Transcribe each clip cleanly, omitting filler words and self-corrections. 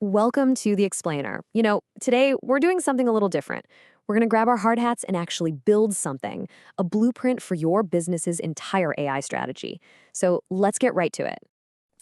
Welcome to the Explainer. Today we're doing something a little different. We're going to grab our hard hats and actually build something, a blueprint for your business's entire AI strategy. So let's get right to it.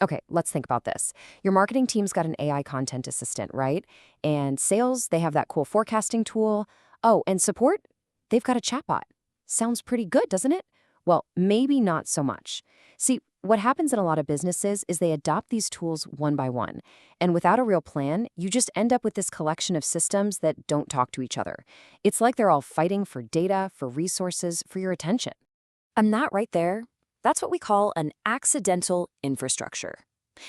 Okay, let's think about this. Your marketing team's got an AI content assistant, right? And sales, they have that cool forecasting tool. Oh, and support? They've got a chatbot. Sounds pretty good, doesn't it? Well, maybe not so much. See, what happens in a lot of businesses is they adopt these tools one by one. And without a real plan, you just end up with this collection of systems that don't talk to each other. It's like they're all fighting for data, for resources, for your attention. And that right there, that's what we call an accidental infrastructure.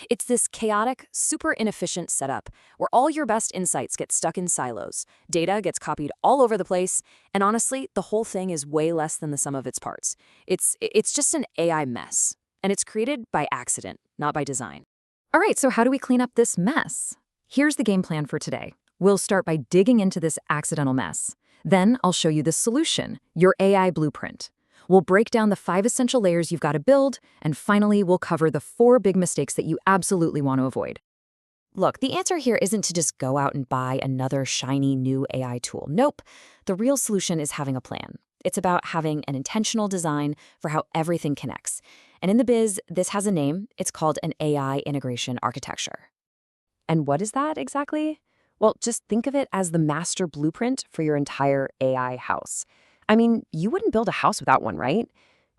It's this chaotic, super inefficient setup where all your best insights get stuck in silos, data gets copied all over the place, and honestly, the whole thing is way less than the sum of its parts. It's just an AI mess, and it's created by accident, not by design. All right, so how do we clean up this mess? Here's the game plan for today. We'll start by digging into this accidental mess. Then I'll show you the solution, your AI blueprint. We'll break down the 5 essential layers you've got to build, and finally, we'll cover the 4 big mistakes that you absolutely want to avoid. Look, the answer here isn't to just go out and buy another shiny new AI tool. Nope. The real solution is having a plan. It's about having an intentional design for how everything connects. And in the biz, this has a name. It's called an AI integration architecture. And what is that exactly? Well, just think of it as the master blueprint for your entire AI house. I mean, you wouldn't build a house without one, right?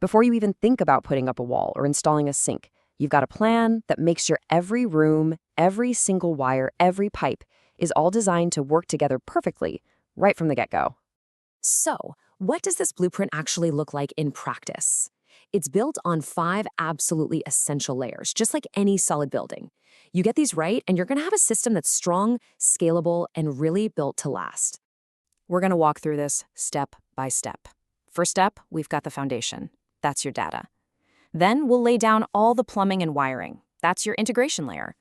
Before you even think about putting up a wall or installing a sink, you've got a plan that makes sure every room, every single wire, every pipe is all designed to work together perfectly right from the get-go. So, what does this blueprint actually look like in practice? It's built on 5 absolutely essential layers, just like any solid building. You get these right, and you're going to have a system that's strong, scalable, and really built to last. We're going to walk through this step by step. First step, we've got the foundation. That's your data. Then we'll lay down all the plumbing and wiring. That's your integration layer.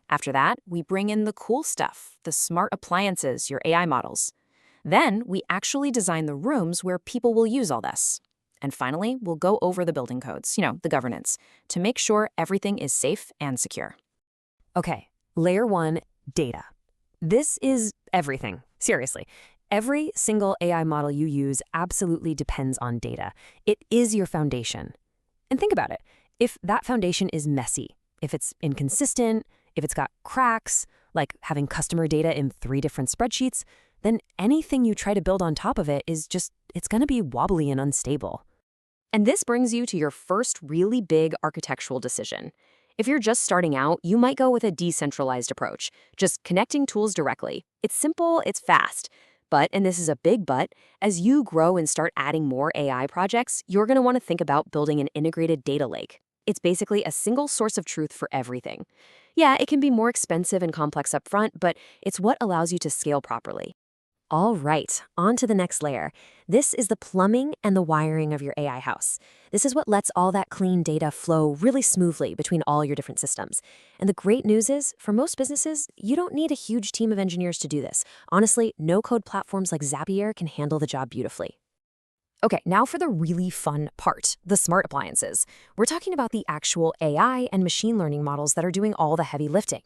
After that, we bring in the cool stuff, the smart appliances, your AI models. Then we actually design the rooms where people will use all this. And finally, we'll go over the building codes, the governance, to make sure everything is safe and secure. Okay, layer 1, data. This is everything, seriously. Every single AI model you use absolutely depends on data. It is your foundation. And think about it. If that foundation is messy, if it's inconsistent, if it's got cracks, like having customer data in 3 different spreadsheets, then anything you try to build on top of it it's going to be wobbly and unstable. And this brings you to your first really big architectural decision. If you're just starting out, you might go with a decentralized approach, just connecting tools directly. It's simple, it's fast. But, and this is a big but, as you grow and start adding more AI projects, you're going to want to think about building an integrated data lake. It's basically a single source of truth for everything. Yeah, it can be more expensive and complex up front, but it's what allows you to scale properly. All right, on to the next layer. This is the plumbing and the wiring of your AI house. This is what lets all that clean data flow really smoothly between all your different systems. And the great news is, for most businesses, you don't need a huge team of engineers to do this. Honestly, no-code platforms like Zapier can handle the job beautifully. Okay, now for the really fun part, the smart appliances. We're talking about the actual AI and machine learning models that are doing all the heavy lifting.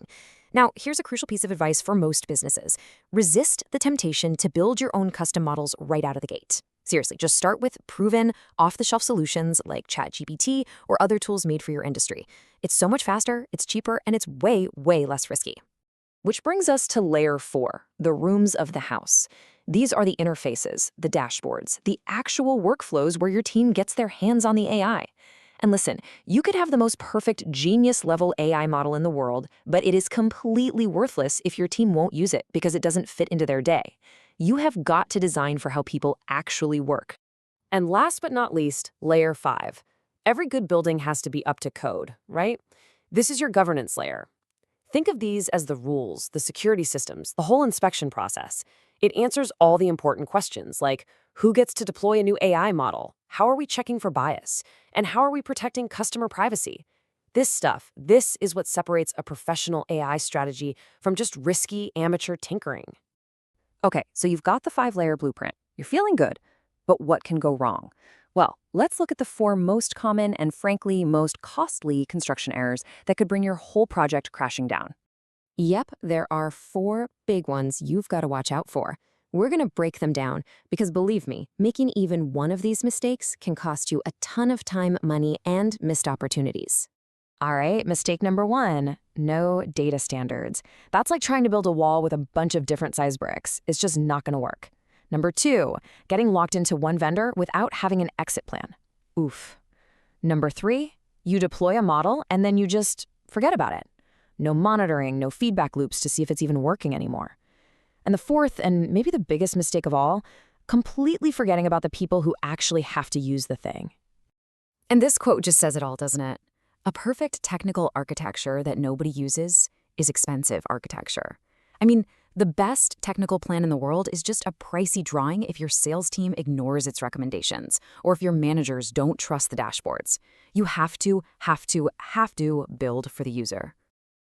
Now, here's a crucial piece of advice for most businesses. Resist the temptation to build your own custom models right out of the gate. Seriously, just start with proven, off-the-shelf solutions like ChatGPT or other tools made for your industry. It's so much faster, it's cheaper, and it's way, way less risky. Which brings us to layer 4, the rooms of the house. These are the interfaces, the dashboards, the actual workflows where your team gets their hands on the AI. And listen, you could have the most perfect genius-level AI model in the world, but it is completely worthless if your team won't use it because it doesn't fit into their day. You have got to design for how people actually work. And last but not least, layer 5. Every good building has to be up to code, right? This is your governance layer. Think of these as the rules, the security systems, the whole inspection process. It answers all the important questions like, who gets to deploy a new AI model? How are we checking for bias? And how are we protecting customer privacy? This is what separates a professional AI strategy from just risky amateur tinkering. Okay, so you've got the 5-layer blueprint. You're feeling good, but what can go wrong? Well, let's look at the 4 most common and frankly most costly construction errors that could bring your whole project crashing down. Yep, there are 4 big ones you've got to watch out for. We're going to break them down because believe me, making even one of these mistakes can cost you a ton of time, money, and missed opportunities. All right, mistake number 1, no data standards. That's like trying to build a wall with a bunch of different size bricks. It's just not going to work. Number 2, getting locked into one vendor without having an exit plan. Oof. Number 3, you deploy a model and then you just forget about it. No monitoring, no feedback loops to see if it's even working anymore. And the 4th, and maybe the biggest mistake of all, completely forgetting about the people who actually have to use the thing. And this quote just says it all, doesn't it? A perfect technical architecture that nobody uses is expensive architecture. I mean, the best technical plan in the world is just a pricey drawing if your sales team ignores its recommendations or if your managers don't trust the dashboards. You have to build for the user.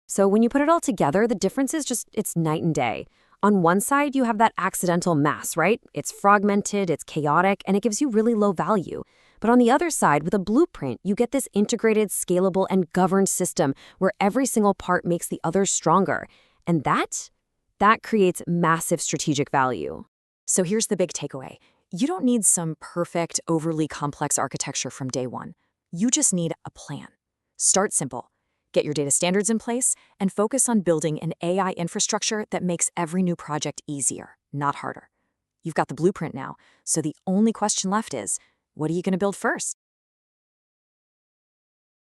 So when you put it all together, the difference is it's night and day. On one side, you have that accidental mess, right? It's fragmented, it's chaotic, and it gives you really low value. But on the other side, with a blueprint, you get this integrated, scalable, and governed system where every single part makes the others stronger. And that creates massive strategic value. So here's the big takeaway. You don't need some perfect, overly complex architecture from day one. You just need a plan. Start simple. Get your data standards in place and focus on building an AI infrastructure that makes every new project easier, not harder. You've got the blueprint now, so the only question left is, what are you going to build first?